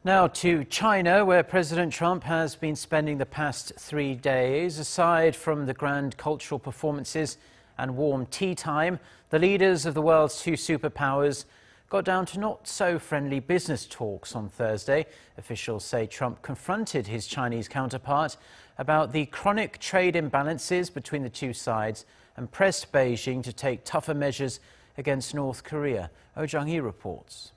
Now to China, where President Trump has been spending the past 3 days. Aside from the grand cultural performances and warm tea time, the leaders of the world's two superpowers got down to not-so-friendly business talks on Thursday. Officials say Trump confronted his Chinese counterpart about the chronic trade imbalances between the two sides and pressed Beijing to take tougher measures against North Korea. Jung-hee reports.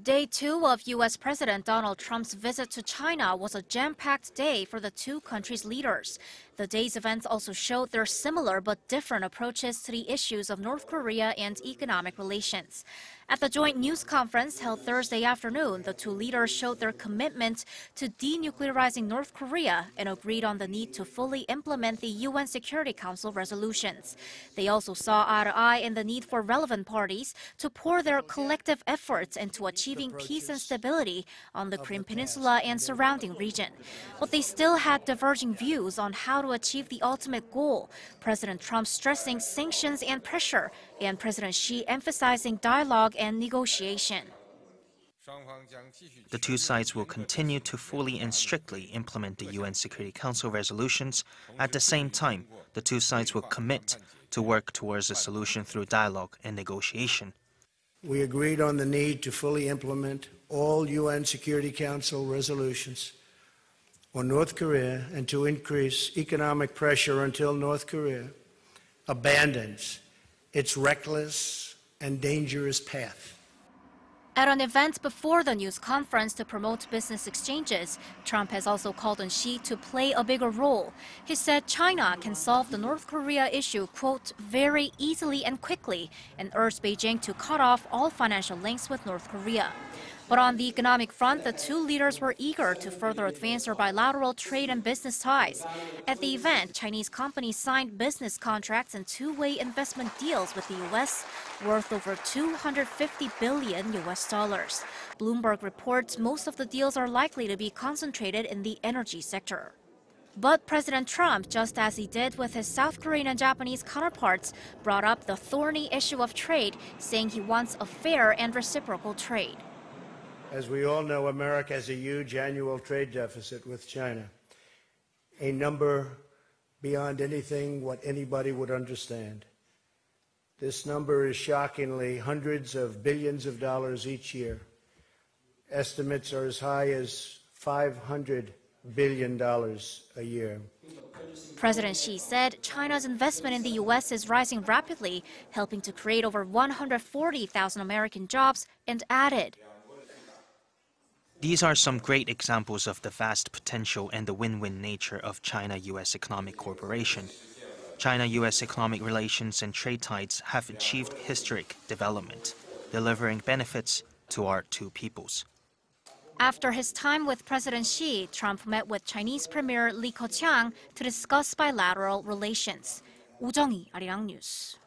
Day 2 of U.S. President Donald Trump's visit to China was a jam-packed day for the two countries' leaders. The day's events also showed their similar but different approaches to the issues of North Korea and economic relations. At the joint news conference held Thursday afternoon, the two leaders showed their commitment to denuclearizing North Korea and agreed on the need to fully implement the UN Security Council resolutions. They also saw eye to eye in the need for relevant parties to pour their collective efforts into achieving peace and stability on the Korean Peninsula and surrounding region. But they still had diverging views on how to achieve the ultimate goal, President Trump stressing sanctions and pressure, and President Xi emphasizing dialogue and negotiation. The two sides will continue to fully and strictly implement the UN Security Council resolutions. At the same time, the two sides will commit to work towards a solution through dialogue and negotiation. We agreed on the need to fully implement all UN Security Council resolutions on North Korea and to increase economic pressure until North Korea abandons its reckless and dangerous path. At an event before the news conference to promote business exchanges, Trump has also called on Xi to play a bigger role. He said China can solve the North Korea issue, quote, very easily and quickly, and urged Beijing to cut off all financial links with North Korea. But on the economic front, the two leaders were eager to further advance their bilateral trade and business ties. At the event, Chinese companies signed business contracts and two-way investment deals with the U.S. worth over $250 billion. Bloomberg reports most of the deals are likely to be concentrated in the energy sector. But President Trump, just as he did with his South Korean and Japanese counterparts, brought up the thorny issue of trade, saying he wants a fair and reciprocal trade. As we all know, America has a huge annual trade deficit with China, a number beyond anything what anybody would understand. This number is shockingly hundreds of billions of dollars each year. Estimates are as high as $500 billion a year. President Xi said China's investment in the U.S. is rising rapidly, helping to create over 140,000 American jobs, and added, these are some great examples of the vast potential and the win-win nature of China-U.S. economic cooperation. China-U.S. economic relations and trade ties have achieved historic development, delivering benefits to our two peoples. After his time with President Xi, Trump met with Chinese Premier Li Keqiang to discuss bilateral relations. Jung-hee, Arirang News.